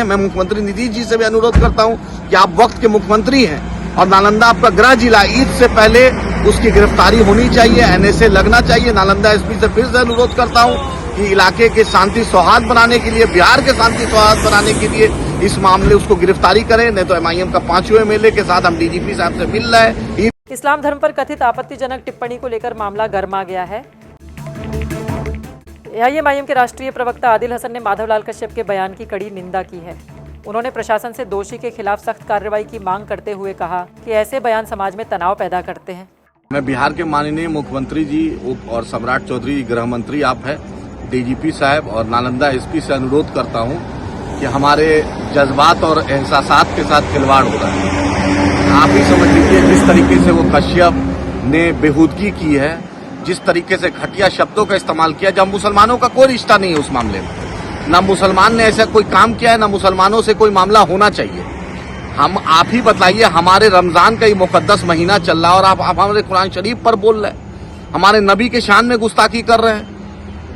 मैं मुख्यमंत्री नीतीश जी से भी अनुरोध करता हूं कि आप वक्त के मुख्यमंत्री हैं और नालंदा आपका गृह जिला, ईद से पहले उसकी गिरफ्तारी होनी चाहिए, एनएसए लगना चाहिए। नालंदा एसपी से फिर से अनुरोध करता हूं कि इलाके के शांति सौहार्द बनाने के लिए, बिहार के शांति सौहार्द बनाने के लिए इस मामले उसको गिरफ्तारी करें, नहीं तो एमआईएम का 5वें एमएलए के साथ हम डीजीपी साहब से मिल रहे हैं। इस्लाम धर्म पर कथित आपत्तिजनक टिप्पणी को लेकर मामला गर्मा गया है। एआईएमआईएम के राष्ट्रीय प्रवक्ता आदिल हसन ने माधवलाल कश्यप के बयान की कड़ी निंदा की है। उन्होंने प्रशासन से दोषी के खिलाफ सख्त कार्रवाई की मांग करते हुए कहा कि ऐसे बयान समाज में तनाव पैदा करते हैं। मैं बिहार के माननीय मुख्यमंत्री जी और सम्राट चौधरी गृह मंत्री आप हैं, डीजीपी साहब और नालंदा एसपी से अनुरोध करता हूं कि हमारे जज्बात और एहसासात के साथ खिलवाड़ हो रहा है। आप ही समझ लीजिए जिस तरीके से वो कश्यप ने बेहूदगी की है, जिस तरीके से घटिया शब्दों का इस्तेमाल किया, जब मुसलमानों का कोई रिश्ता नहीं है उस मामले में, ना मुसलमान ने ऐसा कोई काम किया है, ना मुसलमानों से कोई मामला होना चाहिए। हम आप ही बताइए, हमारे रमजान का ये मुकद्दस महीना चल रहा है और आप हमारे कुरान शरीफ पर बोल रहे हैं, हमारे नबी के शान में गुस्ताखी कर रहे हैं,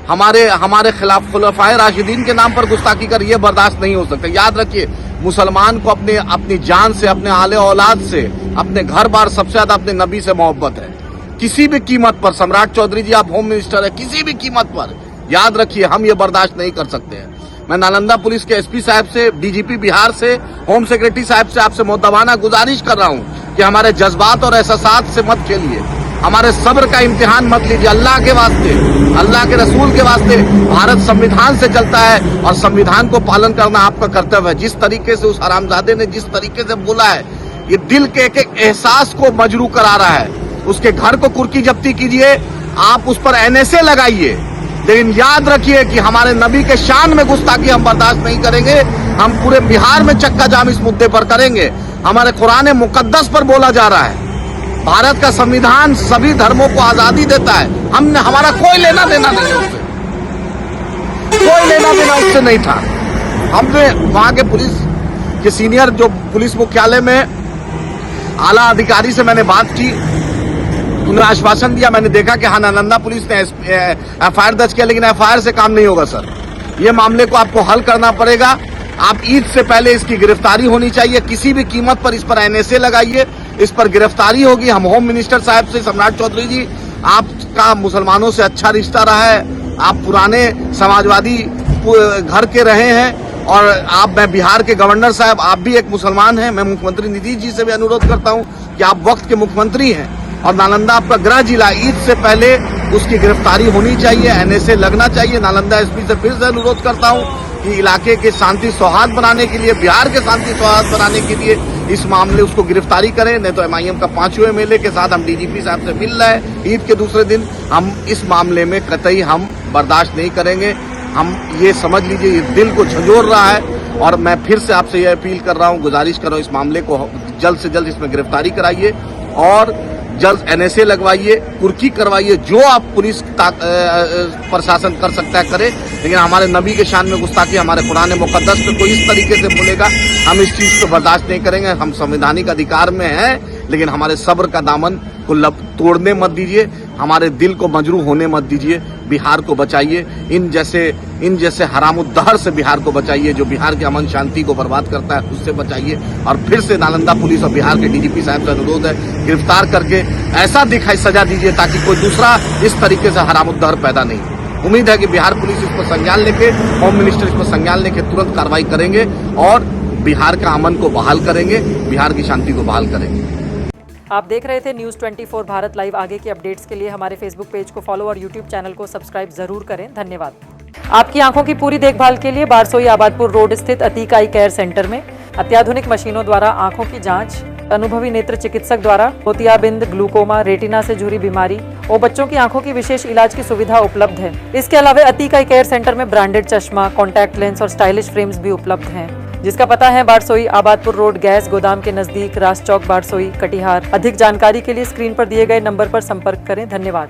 हमारे खिलाफ खुलफाए राशिदीन के नाम पर गुस्ताखी कर, ये बर्दाश्त नहीं हो सकता। याद रखिए, मुसलमान को अपनी जान से, अपने आले औलाद से, अपने घर बार, सबसे ज्यादा अपने नबी से मोहब्बत है। किसी भी कीमत पर, सम्राट चौधरी जी आप होम मिनिस्टर है, किसी भी कीमत पर याद रखिए हम ये बर्दाश्त नहीं कर सकते हैं। मैं नालंदा पुलिस के एसपी साहब से, डीजीपी बिहार से, होम सेक्रेटरी साहब से आपसे मुद्दवाना गुजारिश कर रहा हूं कि हमारे जज्बात और एहसासात से मत खेलिए, हमारे सब्र का इम्तिहान मत लीजिए। अल्लाह के वास्ते, अल्लाह के रसूल के वास्ते, भारत संविधान से चलता है और संविधान को पालन करना आपका कर्तव्य है। जिस तरीके से उस हरामजादे ने जिस तरीके से बोला है, ये दिल के एक एक एहसास को मजरू करा रहा है। उसके घर को कुर्की जब्ती कीजिए, आप उस पर एनएसए लगाइए, लेकिन याद रखिए कि हमारे नबी के शान में गुस्ताखी हम बर्दाश्त नहीं करेंगे। हम पूरे बिहार में चक्का जाम इस मुद्दे पर करेंगे। हमारे कुरान मुकद्दस पर बोला जा रहा है, भारत का संविधान सभी धर्मों को आजादी देता है। हमारा कोई लेना देना नहीं उससे, कोई लेना देना उससे नहीं था। हमने वहां के पुलिस के सीनियर, जो पुलिस मुख्यालय में आला अधिकारी से मैंने बात की, उन्हें आश्वासन दिया। मैंने देखा कि हाँ, नालंदा पुलिस ने एफआईआर दर्ज किया, लेकिन एफआईआर से काम नहीं होगा सर। ये मामले को आपको हल करना पड़ेगा। आप ईद से पहले इसकी गिरफ्तारी होनी चाहिए, किसी भी कीमत पर इस पर एनएसए लगाइए, इस पर गिरफ्तारी होगी। हम होम मिनिस्टर साहब से, सम्राट चौधरी जी, आपका मुसलमानों से अच्छा रिश्ता रहा है, आप पुराने समाजवादी घर के रहे हैं और मैं बिहार के गवर्नर साहब, आप भी एक मुसलमान हैं। मैं मुख्यमंत्री नीतीश जी से भी अनुरोध करता हूं कि आप वक्त के मुख्यमंत्री हैं और नालंदा आपका गृह जिला, ईद से पहले उसकी गिरफ्तारी होनी चाहिए, एनएसए लगना चाहिए। नालंदा एसपी से फिर से अनुरोध करता हूं कि इलाके के शांति सौहार्द बनाने के लिए, बिहार के शांति सौहार्द बनाने के लिए इस मामले उसको गिरफ्तारी करें, नहीं तो एमआईएम का 5वें एमएलए के साथ हम डीजीपी साहब से मिल रहे हैं। ईद के दूसरे दिन हम इस मामले में कतई हम बर्दाश्त नहीं करेंगे। हम ये समझ लीजिए, ये दिल को झंझोर रहा है और मैं फिर से आपसे ये अपील कर रहा हूँ, गुजारिश कर रहा हूँ, इस मामले को जल्द से जल्द इसमें गिरफ्तारी कराइए और जल्द एनएसए लगवाइए, कुर्की करवाइए। जो आप पुलिस प्रशासन कर सकता है करे, लेकिन हमारे नबी के शान में गुस्ताखी, हमारे कुरान मुकद्दस पे कोई इस तरीके से बोलेगा, हम इस चीज को बर्दाश्त नहीं करेंगे। हम संवैधानिक अधिकार में हैं, लेकिन हमारे सब्र का दामन को तोड़ने मत दीजिए, हमारे दिल को मजरू होने मत दीजिए। बिहार को बचाइए, इन जैसे हरामुद्दहर से बिहार को बचाइए, जो बिहार के अमन शांति को बर्बाद करता है, उससे बचाइए। और फिर से नालंदा पुलिस और बिहार के डीजीपी साहब से अनुरोध है, गिरफ्तार करके ऐसा दिखाई सजा दीजिए ताकि कोई दूसरा इस तरीके से हरामुद्दहर पैदा नहीं हो। उम्मीद है कि बिहार पुलिस इस पर संज्ञान लेके, होम मिनिस्टर इस पर संज्ञान लेके तुरंत कार्रवाई करेंगे और बिहार का अमन को बहाल करेंगे, बिहार की शांति को बहाल करेंगे। आप देख रहे थे न्यूज़ 24 भारत लाइव। आगे की अपडेट्स के लिए हमारे फेसबुक पेज को फॉलो और यूट्यूब चैनल को सब्सक्राइब जरूर करें। धन्यवाद। आपकी आंखों की पूरी देखभाल के लिए बारसोई आबादपुर रोड स्थित अतीक आई केयर सेंटर में अत्याधुनिक मशीनों द्वारा आंखों की जांच, अनुभवी नेत्र चिकित्सक द्वारा मोतियाबिंद, ग्लूकोमा, रेटिना से जुड़ी बीमारी और बच्चों की आंखों की विशेष इलाज की सुविधा उपलब्ध है। इसके अलावा अतीक आई केयर सेंटर में ब्रांडेड चश्मा, कॉन्टैक्ट लेंस और स्टाइलिश फ्रेम्स भी उपलब्ध हैं, जिसका पता है बारसोई आबादपुर रोड, गैस गोदाम के नजदीक, रास चौक, बारसोई, कटिहार। अधिक जानकारी के लिए स्क्रीन पर दिए गए नंबर पर संपर्क करें। धन्यवाद।